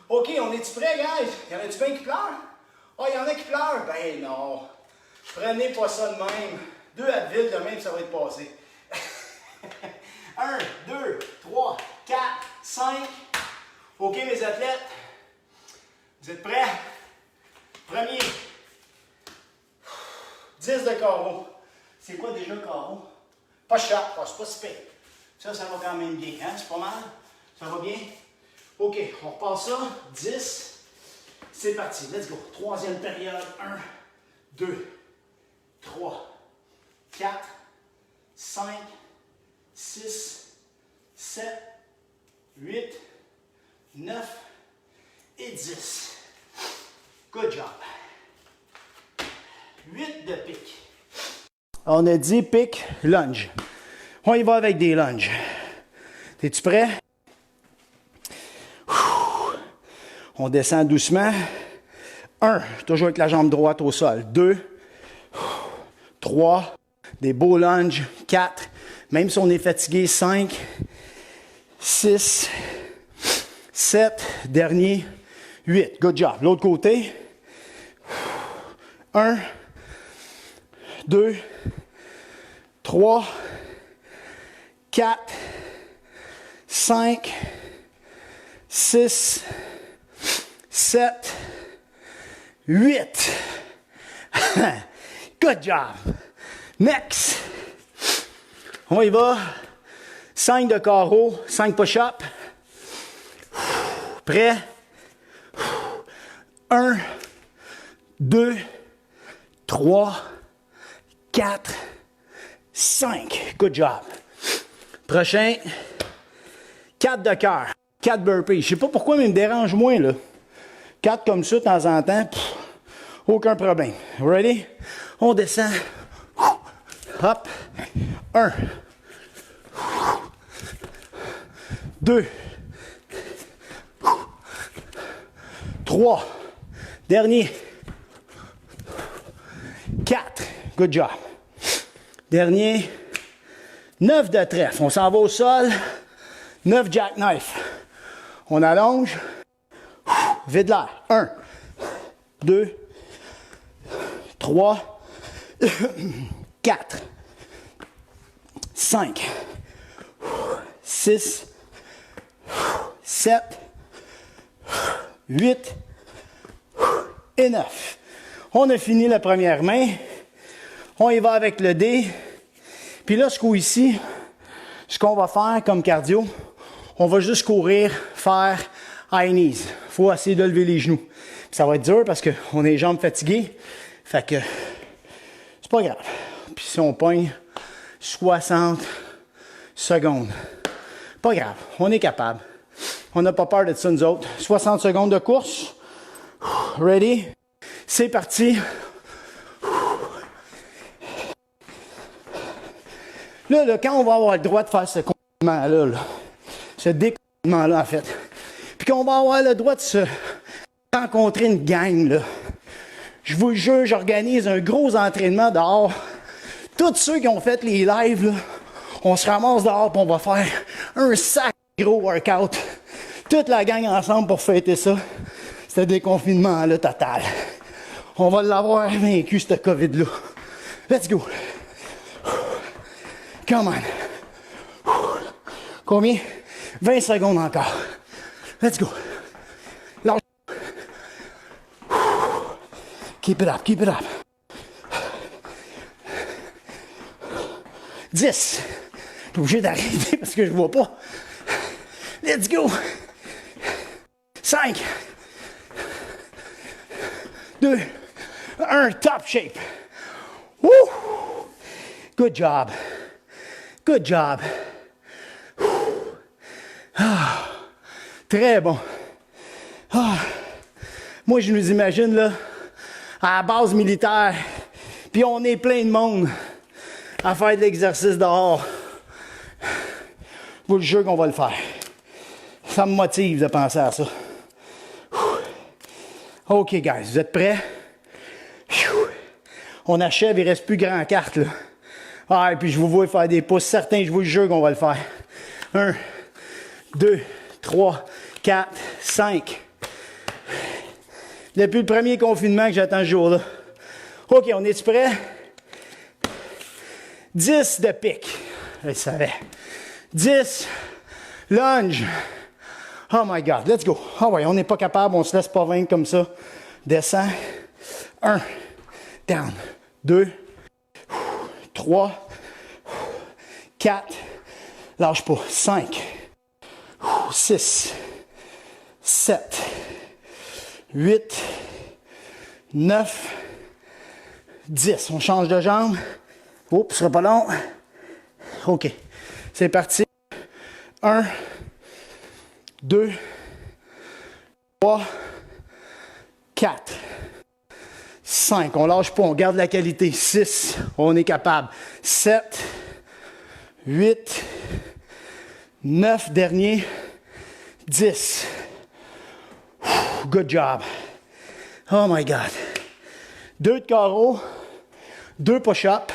OK, on est-tu prêts, guys? Y en a-tu bien qui pleurent? Ah, il y en a qui pleurent? Ben non. Prenez pas ça de même. 2 Advil de même, ça va être passé. 1, 2, 3, 4, 5. OK, mes athlètes. Vous êtes prêts? Premier. 10 de carreau. C'est quoi déjà le carreau? Pas cher, c'est pas si pire. Ça va quand même bien. Hein? C'est pas mal? Ça va bien? OK, on repasse ça. 10. C'est parti. Let's go. Troisième période. 1, 2, 3, 4, 5, 6, 7, 8, 9 et 10. Good job. 8 de pique. On a dit pique, lunge. On y va avec des lunges. Es-tu prêt? On descend doucement. 1, toujours avec la jambe droite au sol. 2, 3, des beaux lunges. 4, même si on est fatigué. 5, 6, 7, dernier, 8. Good job. L'autre côté. 1, 2, 3, 4, 5, 6, 7, 8. Good job. Next. On y va. 5 de carreau, 5 push-ups. Prêt? 1, 2, 3, 4, 5. Good job. Prochain. 4 de cœur. 4 burpees. Je sais pas pourquoi, mais il me dérange moins, là. 4 comme ça, de temps en temps. Aucun problème. Ready? On descend. Hop. 1. 2. 3. Dernier. 4. Good job. Dernier. 9 de trèfle. On s'en va au sol. 9 jackknife. On allonge. Vide l'air. 1, 2, 3, 4, 5, 6, 7, 8 et 9. On a fini la première main. On y va avec le dé. Puis là, ce coup-ci, ce qu'on va faire comme cardio, on va juste courir, faire high knees. Il faut essayer de lever les genoux. Puis ça va être dur parce qu'on a les jambes fatiguées. Fait que c'est pas grave. Puis si on pogne 60 secondes, pas grave, on est capable. On n'a pas peur de ça, nous autres. 60 secondes de course. Ready? C'est parti. Là, quand on va avoir le droit de faire ce confinement-là, ce déconfinement-là, en fait, puis qu'on va avoir le droit de se rencontrer une gang, là, je vous le jure, j'organise un gros entraînement dehors. Tous ceux qui ont fait les lives, là, on se ramasse dehors et on va faire un sac gros workout. Toute la gang ensemble pour fêter ça. Ce déconfinement-là total. On va l'avoir vaincu, ce COVID-là. Let's go. Come on. Combien? 20 secondes encore. Let's go. Lâche. Keep it up, keep it up. 10. Je suis obligé d'arrêter parce que je vois pas. Let's go. 5. 2. 1. Top shape. Woo. Good job. Good job. Ah. Très bon. Ah. Moi, je nous imagine là, à la base militaire, puis on est plein de monde à faire de l'exercice dehors. Je vous le jure qu'on va le faire. Ça me motive de penser à ça. OK, guys, vous êtes prêts? On achève, il ne reste plus grand carte, là. Ah, et puis je vous vois faire des pouces. Certains, je vous le jure qu'on va le faire. 1, 2, 3, 4, 5, depuis le premier confinement que j'attends ce jour-là. OK, on est-tu prêt? 10 de pique. Je le savais. 10, lunge. Oh my God, let's go. Ah ouais, on n'est pas capable, on se laisse pas vaincre comme ça. Descend. 1, down. 2, 3, 4, lâche pas. 5, 6, 7, 8, 9, 10. On change de jambe. Oups, ce sera pas long. OK. C'est parti. 1, 2, 3, 4, 5. On lâche pas, on garde la qualité. 6, on est capable. 7, 8, 9, dernier. 10. Good job. Oh my God. 2 de carreau, 2 push-ups.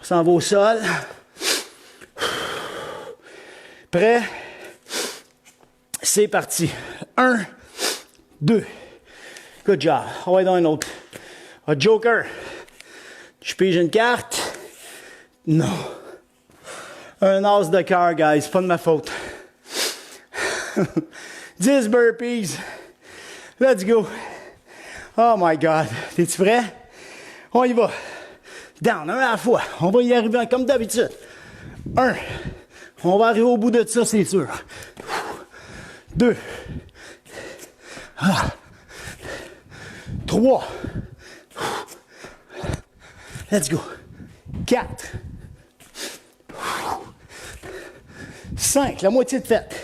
On s'en va au sol. Prêt? C'est parti. 1, 2. Good job. On va aller dans un autre. Un joker. Je pige une carte? Non. Un as de cœur, guys. Pas de ma faute. 10 burpees. Let's go. Oh my God. T'es-tu prêt? On y va. Down, un à la fois. On va y arriver comme d'habitude. 1. On va arriver au bout de ça, c'est sûr. 2. 3. Let's go. 4. 5. La moitié de fête.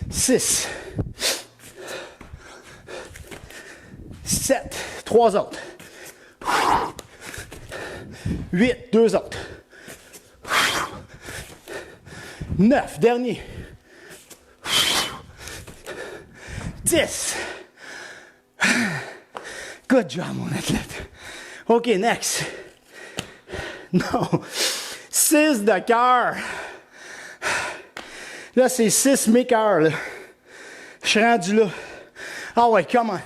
6. 7. 3 autres. 8. 2 autres. 9. Dernier. 10. Good job, mon athlète. OK, next. Non. 6 de cœur. Là, c'est 6 mes cœurs, là. Je suis rendu là. Ah ouais, come on.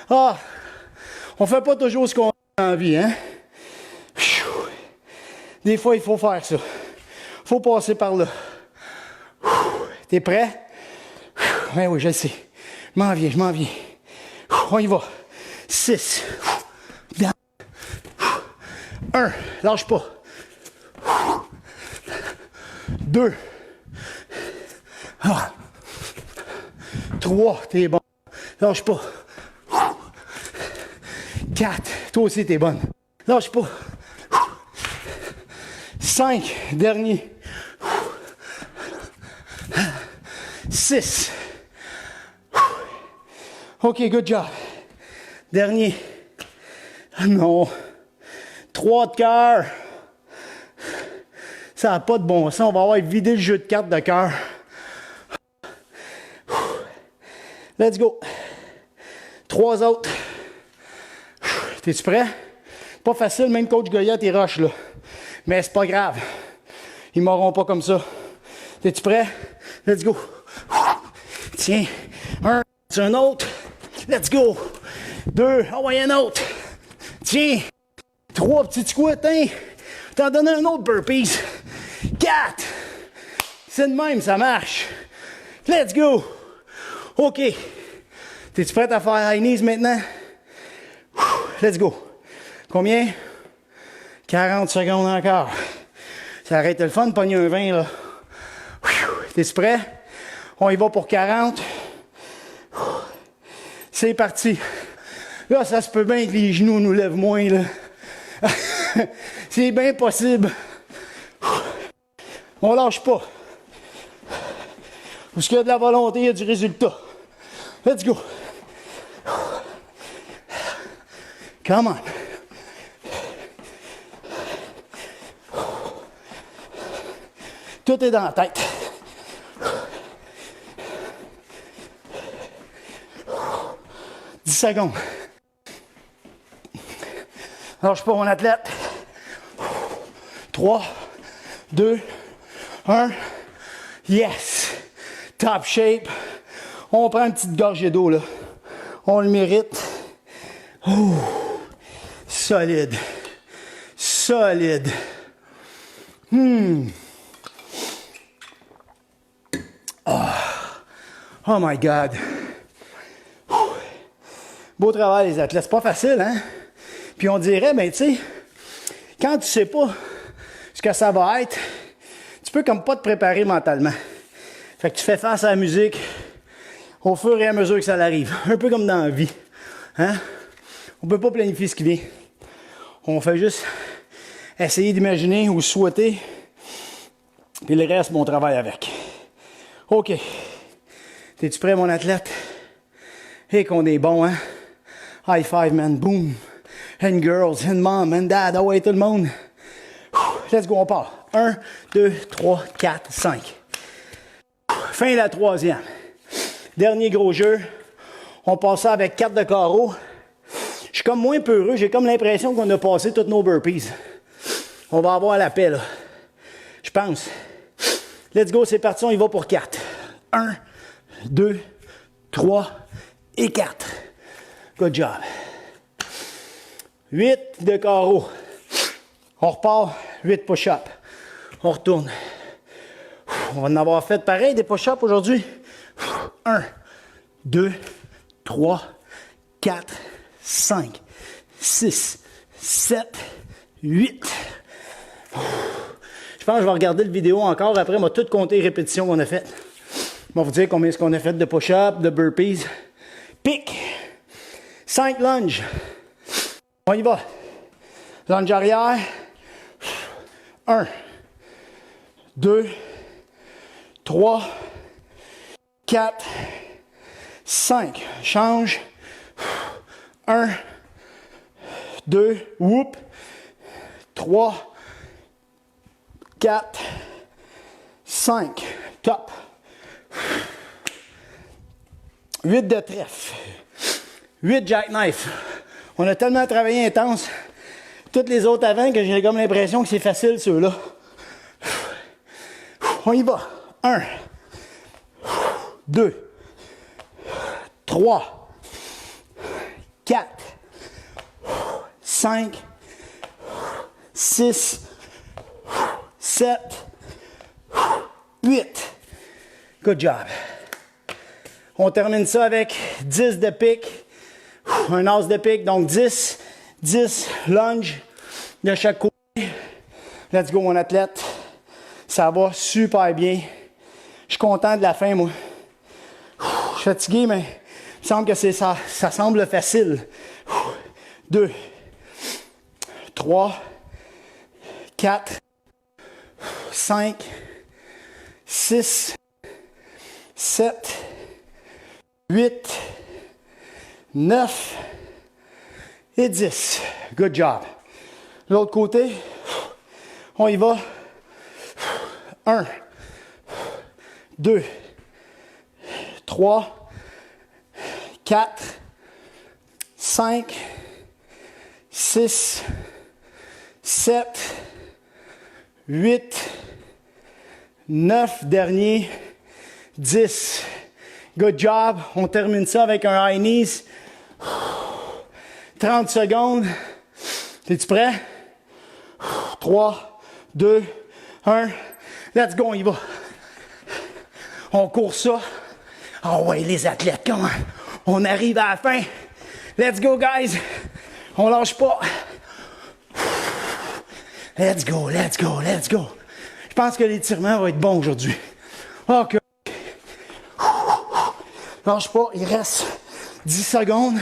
Ah, on fait pas toujours ce qu'on a envie, hein? Des fois, il faut faire ça. Faut passer par là. T'es prêt? Ben oui, je le sais. Je m'en viens. On y va. 6. 1. Lâche pas. 2. 3. T'es bon. Lâche pas. 4. Toi aussi, t'es bonne. Lâche pas. 5. Dernier. 6. OK, good job. Dernier. Non. 3 de cœur. Ça n'a pas de bon sens. On va avoir vidé le jeu de cartes de cœur. Let's go. 3 autres. T'es-tu prêt? Pas facile, même coach Goyette, il rush là. Mais c'est pas grave. Ils m'auront pas comme ça. T'es-tu prêt? Let's go. Tiens. 1. C'est un autre. Let's go. 2. Ah ouais, un autre. Tiens. 3 petits squats. Hein? T'en donnes un autre burpees. 4. C'est de même, ça marche. Let's go. OK. T'es-tu prête à faire high knees maintenant? Let's go. Combien? 40 secondes encore. Ça arrête le fun de pogner un 20, là. T'es-tu prêt? On y va pour 40. C'est parti. Là, ça se peut bien que les genoux nous lèvent moins, là. C'est bien possible. On lâche pas. Parce qu'il y a de la volonté, il y a du résultat. Let's go. Come on. Tout est dans la tête. « 10 secondes. Lâche pas mon athlète. 3, 2, 1. Yes. Top shape. On prend une petite gorgée d'eau, là. On le mérite. Oh, solide. Solide. Oh my God. Beau travail, les athlètes. C'est pas facile, hein? Puis on dirait, ben, tu sais, quand tu sais pas ce que ça va être, tu peux comme pas te préparer mentalement. Fait que tu fais face à la musique au fur et à mesure que ça arrive. Un peu comme dans la vie. Hein? On peut pas planifier ce qui vient. On fait juste essayer d'imaginer ou souhaiter. Puis le reste, on travaille avec. OK. T'es-tu prêt, mon athlète? Et qu'on est bon, hein? High five, man. Boom. And girls, and mom, and dad. Ah ouais, tout le monde. Let's go, on part. 1, 2, 3, 4, 5. Fin de la troisième. Dernier gros jeu. On passe ça avec 4 de carreau. Je suis comme moins peureux. J'ai comme l'impression qu'on a passé toutes nos burpees. On va avoir la paix, là. Je pense. Let's go, c'est parti. On y va pour 4. 1, 2, 3 et 4. Good job. 8 de carreau. On repart. 8 push-ups. On retourne. On va en avoir fait pareil des push-ups aujourd'hui. 1, 2, 3, 4, 5, 6, 7, 8. Je pense que je vais regarder le vidéo encore. Après, on va tout compter les répétitions qu'on a faites. On va vous dire combien est-ce qu'on a fait de push-ups, de burpees. Pic. 5 lunges. On y va. Lunge arrière. 1, 2, 3, 4, 5. Change. 1, 2, whoop. 3, 4, 5. Top. 8 de trèfle. 8 jackknife. On a tellement travaillé intense. Toutes les autres avant que j'ai comme l'impression que c'est facile ceux-là. On y va. 1, 2, 3, 4, 5, 6, 7, 8. Good job. On termine ça avec 10 de pique. Un as de pique, donc 10 lunges de chaque côté. Let's go, mon athlète. Ça va super bien. Je suis content de la fin, moi. Je suis fatigué, mais il me semble que ça semble facile. 2, 3, 4, 5, 6, 7, 8, 9 et 10. Good job. L'autre côté, on y va. 1, 2, 3, 4, 5, 6, 7, 8, 9, dernier, 10. Good job. On termine ça avec un high knees. 30 secondes. Es-tu prêt? 3, 2, 1. Let's go, on y va. On court ça. Oh ouais, les athlètes, comment? On arrive à la fin. Let's go, guys. On lâche pas. Let's go, let's go, let's go. Je pense que l'étirement va être bon aujourd'hui. OK. Lâche pas, il reste 10 secondes.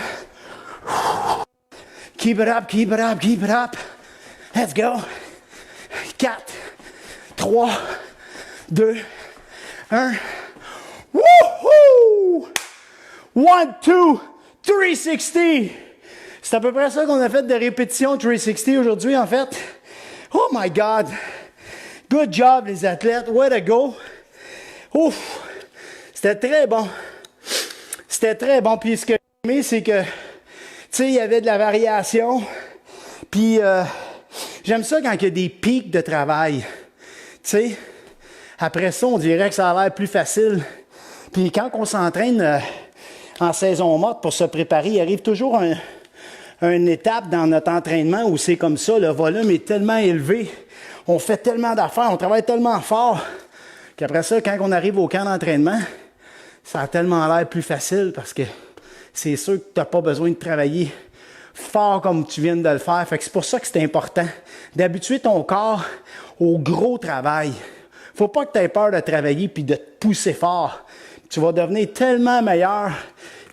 Keep it up, keep it up, keep it up. Let's go. 4, 3, 2, 1. Woohoo! 1, 2, 360. C'est à peu près ça qu'on a fait de répétition 360 aujourd'hui, en fait. Oh my God! Good job, les athlètes. Way to go! Ouf! C'était très bon. C'était très bon. Puis ce que j'ai aimé, c'est que, tu sais, il y avait de la variation. Puis j'aime ça quand il y a des pics de travail. Tu sais, après ça, on dirait que ça a l'air plus facile. Puis quand on s'entraîne en saison morte pour se préparer, il arrive toujours une étape dans notre entraînement où c'est comme ça, le volume est tellement élevé, on fait tellement d'affaires, on travaille tellement fort, qu'après ça, quand on arrive au camp d'entraînement, ça a tellement l'air plus facile parce que c'est sûr que tu n'as pas besoin de travailler fort comme tu viens de le faire. Fait que c'est pour ça que c'est important d'habituer ton corps au gros travail. Faut pas que tu aies peur de travailler puis de te pousser fort. Tu vas devenir tellement meilleur,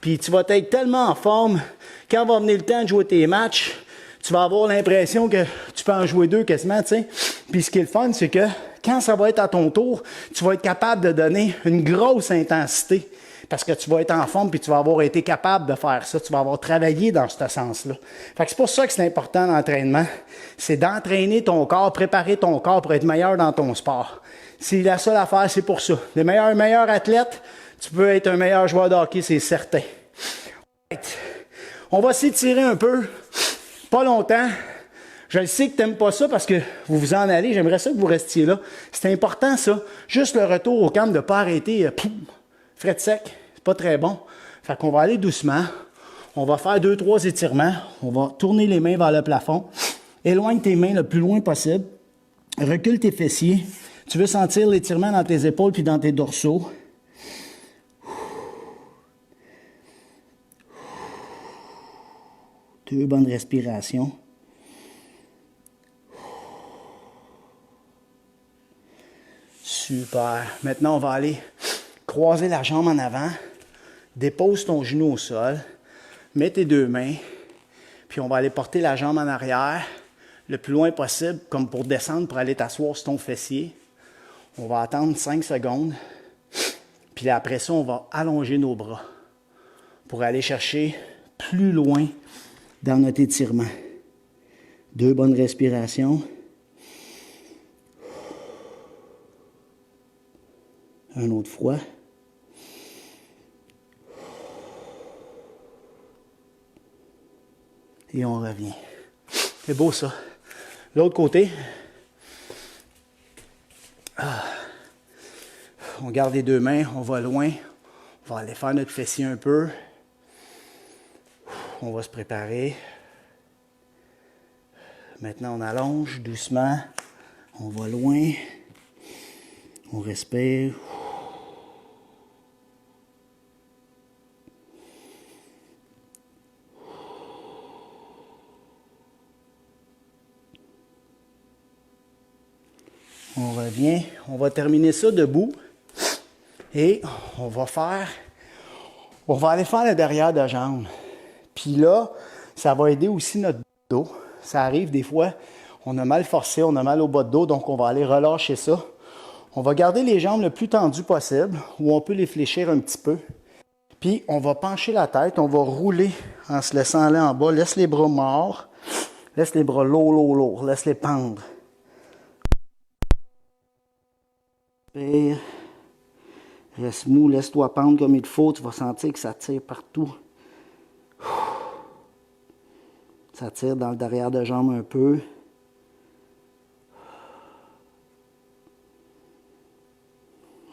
puis tu vas être tellement en forme, quand va venir le temps de jouer tes matchs, tu vas avoir l'impression que tu peux en jouer 2 quasiment, tu sais. Puis ce qui est le fun, c'est que quand ça va être à ton tour, tu vas être capable de donner une grosse intensité parce que tu vas être en forme puis tu vas avoir été capable de faire ça. Tu vas avoir travaillé dans ce sens-là. Fait que c'est pour ça que c'est important l'entraînement. C'est d'entraîner ton corps, préparer ton corps pour être meilleur dans ton sport. C'est la seule affaire, c'est pour ça. Les meilleurs athlètes, tu peux être un meilleur joueur de hockey, c'est certain. On va s'étirer un peu, pas longtemps. Je sais que tu n'aimes pas ça parce que vous vous en allez. J'aimerais ça que vous restiez là. C'est important, ça. Juste le retour au camp, de ne pas arrêter, fret sec. C'est pas très bon. Fait qu'on va aller doucement. On va faire 2-3 étirements. On va tourner les mains vers le plafond. Éloigne tes mains le plus loin possible. Recule tes fessiers. Tu veux sentir l'étirement dans tes épaules puis dans tes dorsaux. Deux bonnes respirations. Super. Maintenant, on va aller croiser la jambe en avant. Dépose ton genou au sol. Mets tes 2 mains. Puis on va aller porter la jambe en arrière le plus loin possible, comme pour descendre, pour aller t'asseoir sur ton fessier. On va attendre 5 secondes. Puis après ça, on va allonger nos bras pour aller chercher plus loin dans notre étirement. 2 bonnes respirations. Un autre fois. Et on revient. C'est beau ça. L'autre côté. On garde les 2 mains, on va loin. On va aller faire notre fessier un peu. On va se préparer. Maintenant, on allonge doucement. On va loin. On respire. On revient. On va terminer ça debout. Et on va aller faire le derrière de la jambe. Puis là, ça va aider aussi notre dos. Ça arrive des fois, on a mal forcé, on a mal au bas de dos, donc on va aller relâcher ça. On va garder les jambes le plus tendues possible, ou on peut les fléchir un petit peu. Puis on va pencher la tête, on va rouler en se laissant aller en bas. Laisse les bras morts, laisse les bras lourds, laisse les pendre. Reste mou, laisse-toi pendre comme il faut, tu vas sentir que ça tire partout. Ça tire dans le derrière de jambe un peu.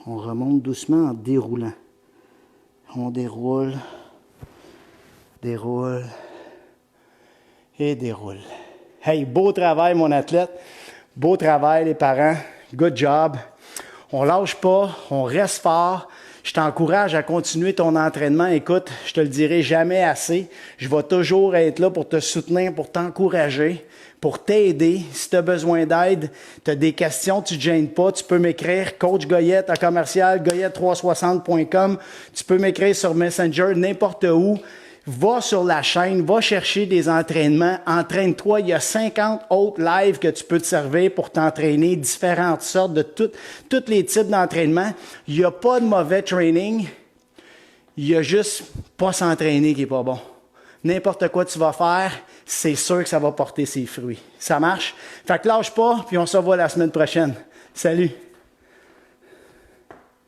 On remonte doucement en déroulant. On déroule et déroule. Hey, beau travail mon athlète, beau travail les parents, good job. On lâche pas, on reste fort. Je t'encourage à continuer ton entraînement. Écoute, je te le dirai jamais assez. Je vais toujours être là pour te soutenir, pour t'encourager, pour t'aider. Si tu as besoin d'aide, tu as des questions, tu ne te gênes pas, tu peux m'écrire Coach Goyette à commercial goyette360.com. Tu peux m'écrire sur Messenger, n'importe où. Va sur la chaîne, va chercher des entraînements, entraîne-toi. Il y a 50 autres lives que tu peux te servir pour t'entraîner, différentes sortes de tous les types d'entraînement. Il n'y a pas de mauvais training. Il y a juste pas s'entraîner qui est pas bon. N'importe quoi tu vas faire, c'est sûr que ça va porter ses fruits. Ça marche? Fait que lâche pas, puis on se revoit la semaine prochaine. Salut!